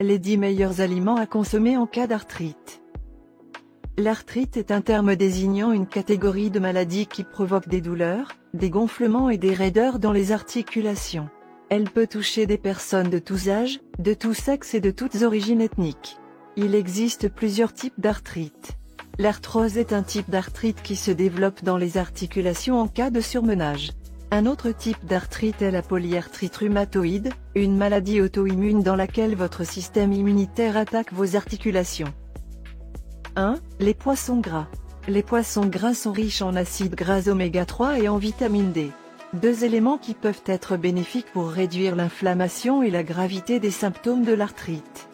Les 10 meilleurs aliments à consommer en cas d'arthrite. L'arthrite est un terme désignant une catégorie de maladies qui provoquent des douleurs, des gonflements et des raideurs dans les articulations. Elle peut toucher des personnes de tous âges, de tous sexes et de toutes origines ethniques. Il existe plusieurs types d'arthrite. L'arthrose est un type d'arthrite qui se développe dans les articulations en cas de surmenage. Un autre type d'arthrite est la polyarthrite rhumatoïde, une maladie auto-immune dans laquelle votre système immunitaire attaque vos articulations. 1. Les poissons gras. Les poissons gras sont riches en acides gras oméga 3 et en vitamine D. Deux éléments qui peuvent être bénéfiques pour réduire l'inflammation et la gravité des symptômes de l'arthrite.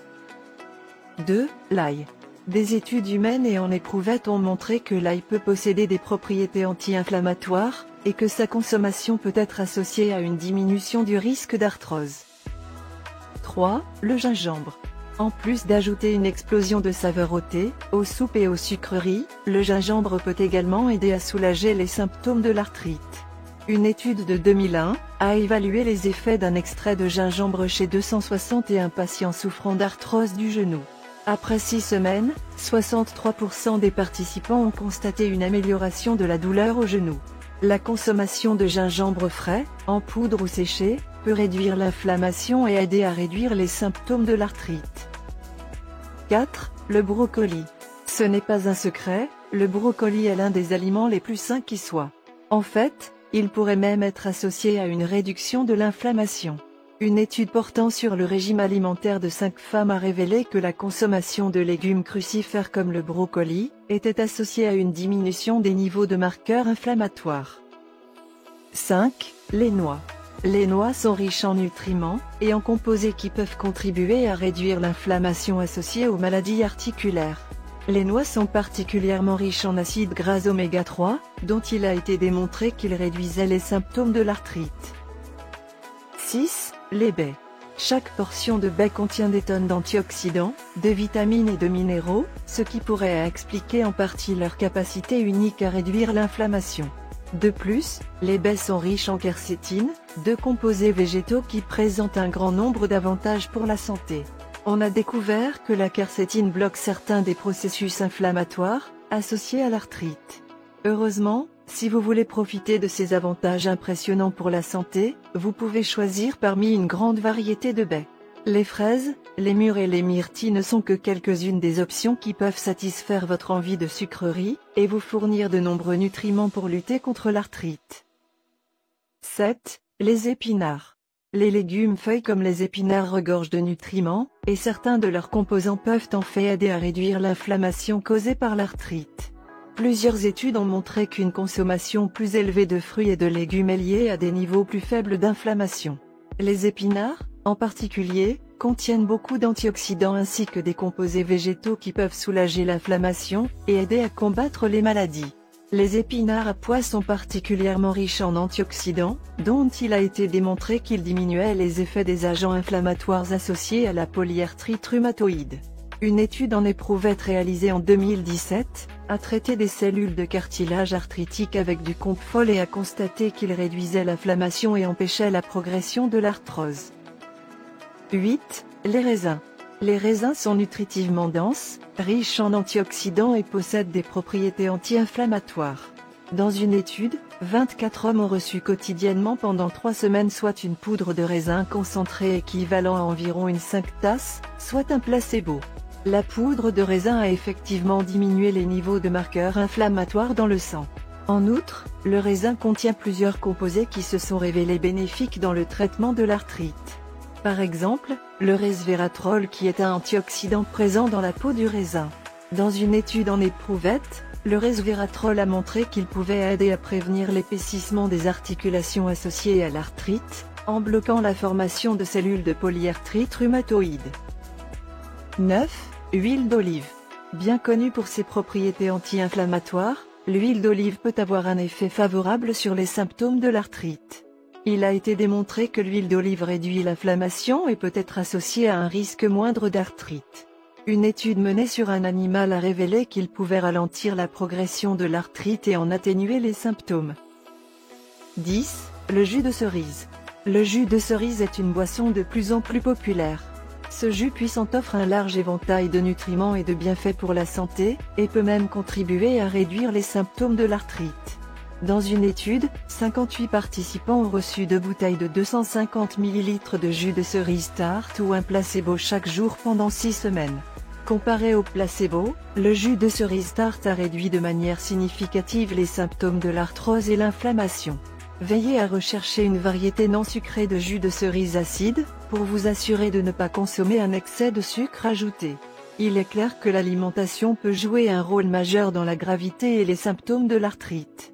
2. L'ail. Des études humaines et en éprouvettes ont montré que l'ail peut posséder des propriétés anti-inflammatoires, et que sa consommation peut être associée à une diminution du risque d'arthrose. 3. Le gingembre. En plus d'ajouter une explosion de saveur au thé, aux soupes et aux sucreries, le gingembre peut également aider à soulager les symptômes de l'arthrite. Une étude de 2001 a évalué les effets d'un extrait de gingembre chez 261 patients souffrant d'arthrose du genou. Après 6 semaines, 63% des participants ont constaté une amélioration de la douleur au genou. La consommation de gingembre frais, en poudre ou séché, peut réduire l'inflammation et aider à réduire les symptômes de l'arthrite. 4. Le brocoli. Ce n'est pas un secret, le brocoli est l'un des aliments les plus sains qui soient. En fait, il pourrait même être associé à une réduction de l'inflammation. Une étude portant sur le régime alimentaire de 5 femmes a révélé que la consommation de légumes crucifères comme le brocoli était associée à une diminution des niveaux de marqueurs inflammatoires. 5. Les noix. Les noix sont riches en nutriments et en composés qui peuvent contribuer à réduire l'inflammation associée aux maladies articulaires. Les noix sont particulièrement riches en acides gras oméga 3, dont il a été démontré qu'ils réduisaient les symptômes de l'arthrite. 6. Les baies. Chaque portion de baie contient des tonnes d'antioxydants, de vitamines et de minéraux, ce qui pourrait expliquer en partie leur capacité unique à réduire l'inflammation. De plus, les baies sont riches en quercétine, deux composés végétaux qui présentent un grand nombre d'avantages pour la santé. On a découvert que la quercétine bloque certains des processus inflammatoires associés à l'arthrite. Heureusement, si vous voulez profiter de ces avantages impressionnants pour la santé, vous pouvez choisir parmi une grande variété de baies. Les fraises, les mûres et les myrtilles ne sont que quelques-unes des options qui peuvent satisfaire votre envie de sucreries, et vous fournir de nombreux nutriments pour lutter contre l'arthrite. 7. Les épinards. Les légumes feuilles comme les épinards regorgent de nutriments, et certains de leurs composants peuvent en fait aider à réduire l'inflammation causée par l'arthrite. Plusieurs études ont montré qu'une consommation plus élevée de fruits et de légumes est liée à des niveaux plus faibles d'inflammation. Les épinards, en particulier, contiennent beaucoup d'antioxydants ainsi que des composés végétaux qui peuvent soulager l'inflammation et aider à combattre les maladies. Les épinards à pois sont particulièrement riches en antioxydants, dont il a été démontré qu'ils diminuaient les effets des agents inflammatoires associés à la polyarthrite rhumatoïde. Une étude en éprouvette réalisée en 2017 a traité des cellules de cartilage arthritique avec du comfol et a constaté qu'il réduisait l'inflammation et empêchait la progression de l'arthrose. 8. Les raisins. Les raisins sont nutritivement denses, riches en antioxydants et possèdent des propriétés anti-inflammatoires. Dans une étude, 24 hommes ont reçu quotidiennement pendant 3 semaines soit une poudre de raisin concentrée équivalent à environ une 5 tasses, soit un placebo. La poudre de raisin a effectivement diminué les niveaux de marqueurs inflammatoires dans le sang. En outre, le raisin contient plusieurs composés qui se sont révélés bénéfiques dans le traitement de l'arthrite. Par exemple, le resveratrol qui est un antioxydant présent dans la peau du raisin. Dans une étude en éprouvette, le resveratrol a montré qu'il pouvait aider à prévenir l'épaississement des articulations associées à l'arthrite, en bloquant la formation de cellules de polyarthrite rhumatoïde. 9. Huile d'olive. Bien connue pour ses propriétés anti-inflammatoires, l'huile d'olive peut avoir un effet favorable sur les symptômes de l'arthrite. Il a été démontré que l'huile d'olive réduit l'inflammation et peut être associée à un risque moindre d'arthrite. Une étude menée sur un animal a révélé qu'il pouvait ralentir la progression de l'arthrite et en atténuer les symptômes. 10. Le jus de cerise. Le jus de cerise est une boisson de plus en plus populaire. Ce jus puissant offre un large éventail de nutriments et de bienfaits pour la santé, et peut même contribuer à réduire les symptômes de l'arthrite. Dans une étude, 58 participants ont reçu 2 bouteilles de 250 ml de jus de cerise tarte ou un placebo chaque jour pendant 6 semaines. Comparé au placebo, le jus de cerise tarte a réduit de manière significative les symptômes de l'arthrose et l'inflammation. Veillez à rechercher une variété non sucrée de jus de cerise acide, pour vous assurer de ne pas consommer un excès de sucre ajouté. Il est clair que l'alimentation peut jouer un rôle majeur dans la gravité et les symptômes de l'arthrite.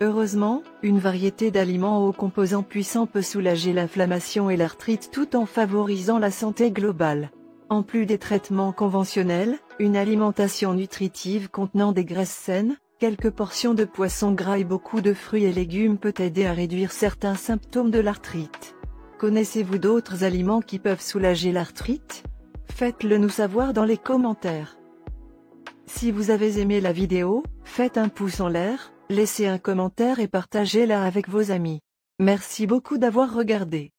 Heureusement, une variété d'aliments aux composants puissants peut soulager l'inflammation et l'arthrite tout en favorisant la santé globale. En plus des traitements conventionnels, une alimentation nutritive contenant des graisses saines, quelques portions de poissons gras et beaucoup de fruits et légumes peut aider à réduire certains symptômes de l'arthrite. Connaissez-vous d'autres aliments qui peuvent soulager l'arthrite? Faites-le nous savoir dans les commentaires. Si vous avez aimé la vidéo, faites un pouce en l'air, laissez un commentaire et partagez-la avec vos amis. Merci beaucoup d'avoir regardé.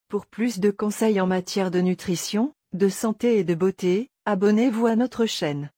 Pour plus de conseils en matière de nutrition, de santé et de beauté, abonnez-vous à notre chaîne.